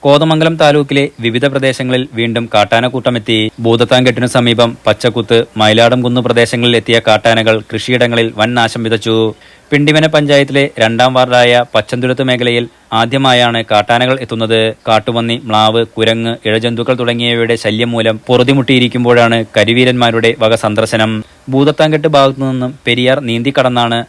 കോതമംഗലം താലൂക്കിലെ വിവിധ പ്രദേശങ്ങളിൽ വീണ്ടും കാട്ടാനക്കൂട്ടമെത്തി. ഭൂതത്താൻകെട്ടിനു സമീപം പച്ചക്കുത്ത്, മയിലാടംകുന്ന് പ്രദേശങ്ങളിൽ എത്തിയ കാട്ടാനകൾ കൃഷിയിടങ്ങളിൽ വൻ നാശം വിതച്ചു. പിണ്ടിമന പഞ്ചായത്തിലെ 2ാം വാർഡായ പച്ചന്തുരുത്ത് മേഖലയിൽ ആദ്യമായാണ് കാട്ടാനകൾ എത്തുന്നത്. കാട്ടുപന്നി, മ്ലാവ്, കുരങ്ങ്, ഇഴജന്തുക്കൾ തുടങ്ങിയവയുടെ ശല്യം മൂലം പൊറുതിമുട്ടിയിരിക്കുമ്പോഴാണ് കരിവീരന്മാരുടെ വക സന്ദർശനം. ഭൂതത്താൻകെട്ട് ഭാഗത്തുനിന്നും പെരിയാർ നീന്തിക്കടന്നാണ്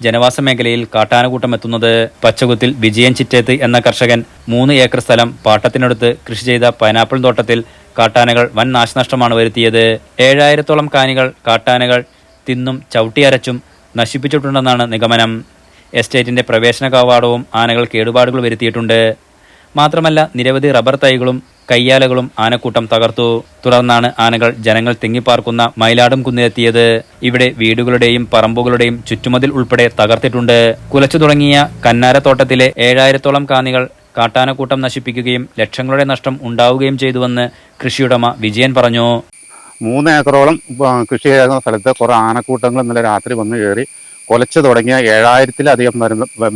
ജനവാസ മേഖലയിൽ കാട്ടാനക്കൂട്ടം എത്തുന്നത്. പച്ചകുത്തിൽ വിജയൻ ചിറ്റേത്ത് എന്ന കർഷകൻ 3 ഏക്കർ സ്ഥലം പാട്ടത്തിനടുത്ത് കൃഷി ചെയ്ത പൈനാപ്പിൾ തോട്ടത്തിൽ കാട്ടാനകൾ വൻ നാശനഷ്ടമാണ് വരുത്തിയത്. 7000-ഓളം കാനികൾ കാട്ടാനകൾ തിന്നും ചവിട്ടിയരച്ചും നശിപ്പിച്ചിട്ടുണ്ടെന്നാണ് നിഗമനം. എസ്റ്റേറ്റിന്റെ പ്രവേശന കവാടവും ആനകൾ കേടുപാടുകൾ വരുത്തിയിട്ടുണ്ട്. മാത്രമല്ല നിരവധി റബ്ബർ തൈകളും കയ്യാലകളും ആനക്കൂട്ടം തകർത്തു. തുടർന്നാണ് ആനകൾ ജനങ്ങൾ തിങ്ങിപ്പാർക്കുന്ന മയിലാടും കുന്നിലെത്തിയത്. ഇവിടെ വീടുകളുടെയും പറമ്പുകളുടെയും ചുറ്റുമതിൽ ഉൾപ്പെടെ തകർത്തിട്ടുണ്ട്. കുലച്ചു തുടങ്ങിയ കന്നാരത്തോട്ടത്തിലെ 7000-ഓളം കാനികൾ കാട്ടാനക്കൂട്ടം നശിപ്പിക്കുകയും ലക്ഷങ്ങളുടെ നഷ്ടം ഉണ്ടാവുകയും ചെയ്തുവെന്ന് കൃഷിയുടമ വിജയൻ പറഞ്ഞു. 3 ഏക്കറോളം കൃഷി ചെയ്യുന്ന സ്ഥലത്ത് കുറെ ആനക്കൂട്ടങ്ങൾ ഇന്നലെ രാത്രി വന്നു കയറി കൊലച്ചു തുടങ്ങിയ 7000-ലധികം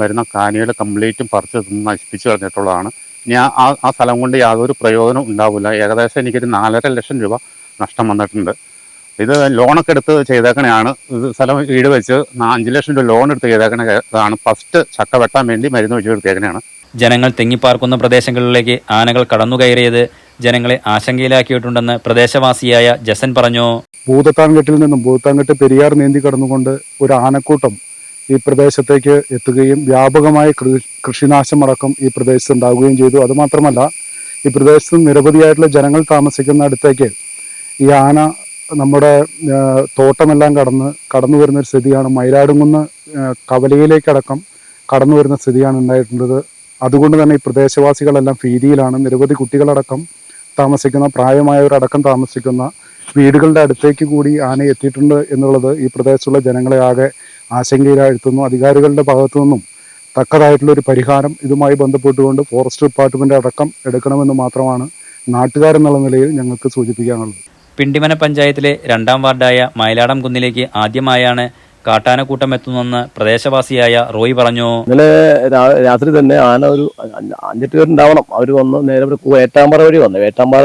വരുന്ന കാനികൾ കംപ്ലീറ്റും പറിച്ച് നശിപ്പിച്ചു കളഞ്ഞിട്ടുള്ളതാണ്. ഇനി ആ സ്ഥലം കൊണ്ട് യാതൊരു പ്രയോജനം ഉണ്ടാവില്ല. ഏകദേശം എനിക്കൊരു 4.5 ലക്ഷം രൂപ നഷ്ടം വന്നിട്ടുണ്ട്. ഇത് ലോണൊക്കെ എടുത്ത് ചെയ്തേക്കണെയാണ്. ഇത് സ്ഥലം വീട് വെച്ച് 5 ലക്ഷം രൂപ ലോൺ എടുത്ത് ചെയ്തേക്കണതാണ്. ഫസ്റ്റ് ചക്ക വെട്ടാൻ വേണ്ടി മരുന്ന് വെച്ച് എടുത്തേക്കണെയാണ്. ജനങ്ങൾ തിങ്ങിപ്പാർക്കുന്ന പ്രദേശങ്ങളിലേക്ക് ആനകൾ കടന്നുകയറിയത് ജനങ്ങളെ ആശങ്കയിലാക്കിയിട്ടുണ്ടെന്ന് പ്രദേശവാസിയായ ജസൻ പറഞ്ഞു. ഭൂതത്താൻകെട്ടിൽ നിന്നും ഭൂതത്താൻകെട്ട് പെരിയാർ നീന്തി കടന്നുകൊണ്ട് ഒരു ആനക്കൂട്ടം ഈ പ്രദേശത്തേക്ക് എത്തുകയും വ്യാപകമായ കൃഷിനാശമടക്കം ഈ പ്രദേശത്ത് ഉണ്ടാവുകയും ചെയ്തു. അതുമാത്രമല്ല ഈ പ്രദേശത്ത് നിരവധിയായിട്ടുള്ള ജനങ്ങൾ താമസിക്കുന്ന അടുത്തേക്ക് ഈ ആന നമ്മുടെ തോട്ടമെല്ലാം കടന്നു വരുന്നൊരു സ്ഥിതിയാണ്. മയിലാടുംകുന്ന് കവലയിലേക്കടക്കം കടന്നു വരുന്ന സ്ഥിതിയാണ് ഉണ്ടായിട്ടുള്ളത്. അതുകൊണ്ട് തന്നെ ഈ പ്രദേശവാസികളെല്ലാം ഭീതിയിലാണ്. നിരവധി കുട്ടികളടക്കം താമസിക്കുന്ന, പ്രായമായവരടക്കം താമസിക്കുന്ന വീടുകളുടെ അടുത്തേക്ക് കൂടി ആന എത്തിയിട്ടുണ്ട് എന്നുള്ളത് ഈ പ്രദേശത്തുള്ള ജനങ്ങളെ ആകെ ആശങ്കയിലാഴ്ത്തുന്നു. അധികാരികളുടെ ഭാഗത്തു നിന്നും തക്കതായിട്ടുള്ള ഒരു പരിഹാരം ഇതുമായി ബന്ധപ്പെട്ടുകൊണ്ട് ഫോറസ്റ്റ് ഡിപ്പാർട്ട്മെന്റ് അടക്കം എടുക്കണമെന്ന് മാത്രമാണ് നാട്ടുകാരെന്നുള്ള നിലയിൽ ഞങ്ങൾക്ക് സൂചിപ്പിക്കാനുള്ളത്. പിണ്ടിമന പഞ്ചായത്തിലെ 2ാം വാർഡായ മയിലാടം കുന്നിലേക്ക് ആദ്യമായാണ് കാട്ടാനക്കൂട്ടം എത്തുന്നെന്ന് പ്രദേശവാസിയായ റോയ് പറഞ്ഞു. ഇന്നലെ രാത്രി തന്നെ ആന ഒരു 5-8 പേരുണ്ടാവണം. അവർ വന്ന് നേരെ വേട്ടാമ്പാറ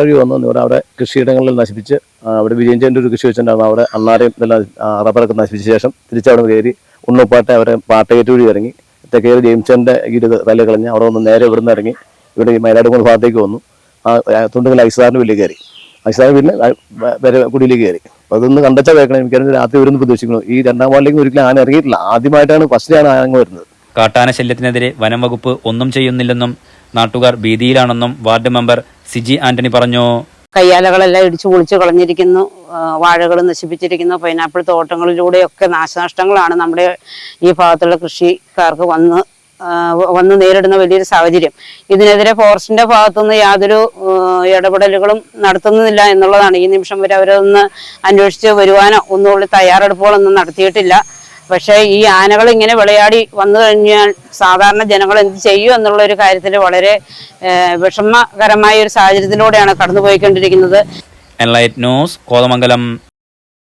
വഴി വന്ന് ഇവിടെ അവിടെ കൃഷിയിടങ്ങളിൽ നശിപ്പിച്ച് അവിടെ വിജയൻ്റെ ഒരു കൃഷി വെച്ചിട്ടുണ്ടായിരുന്നു. അവിടെ അണ്ണാരെയും ഇതെല്ലാം റബ്ബറൊക്കെ നശിപ്പിച്ച ശേഷം തിരിച്ചവിടെ കയറി ഉണ്ണുപ്പാട്ടെ അവരെ പാട്ടകേറ്റ് വഴി ഇറങ്ങി തെക്കേരി ജെയിംസന്റെ തല കളഞ്ഞ് അവിടെ വന്ന് നേരെ ഇവിടുന്ന് ഇറങ്ങി ഇവിടെ ഈ മയിലാടുംകുന്ന് ഭാഗത്തേക്ക് വന്നു. തുണ്ടുകൽ ഐസാറിന്റെ വീട്ടിൽ കയറി. ഐസാറിന് പിന്നെ കുടിയിലേക്ക് കയറി. അതൊന്ന് കണ്ടച്ചാൽ കേൾക്കണം. എനിക്കറിയാം രാത്രി വരുന്ന പ്രതീക്ഷിക്കുന്നു. ഈ 2ാം വാർഡിലേക്ക് ഒരിക്കലും ആന ഇറങ്ങിയിട്ടില്ല. ഫസ്റ്റിലാണ് ആന വരുന്നത്. കാട്ടാന ശല്യത്തിനെതിരെ വനം വകുപ്പ് ഒന്നും ചെയ്യുന്നില്ലെന്നും നാട്ടുകാർ ഭീതിയിലാണെന്നും വാർഡ് മെമ്പർ സിജി ആന്റണി പറഞ്ഞു. കയ്യാലകളെല്ലാം ഇടിച്ചു പൊളിച്ചു കളഞ്ഞിരിക്കുന്നു. വാഴകൾ നശിപ്പിച്ചിരിക്കുന്നു. പൈനാപ്പിൾ തോട്ടങ്ങളിലൂടെയൊക്കെ നാശനഷ്ടങ്ങളാണ് നമ്മുടെ ഈ ഭാഗത്തുള്ള കൃഷിക്കാർക്ക് വന്ന് നേരിടുന്ന വലിയൊരു സാഹചര്യം. ഇതിനെതിരെ ഫോറസ്റ്റിന്റെ ഭാഗത്തുനിന്ന് യാതൊരു ഇടപെടലുകളും നടത്തുന്നില്ല എന്നുള്ളതാണ്. ഈ നിമിഷം വരെ അവരൊന്ന് അന്വേഷിച്ച് വരുവാനോ ഒന്നുകൂടി തയ്യാറെടുപ്പുകളൊന്നും നടത്തിയിട്ടില്ല. പക്ഷേ ഈ ആനകൾ ഇങ്ങനെ വിളയാടി വന്നു കഴിഞ്ഞാൽ സാധാരണ ജനങ്ങൾ എന്ത് ചെയ്യും എന്നുള്ള ഒരു കാര്യത്തിൽ വളരെ വിഷമകരമായ ഒരു സാഹചര്യത്തിലൂടെയാണ് കടന്നുപോയിക്കൊണ്ടിരിക്കുന്നത്. Enlight News, Kothamangalam.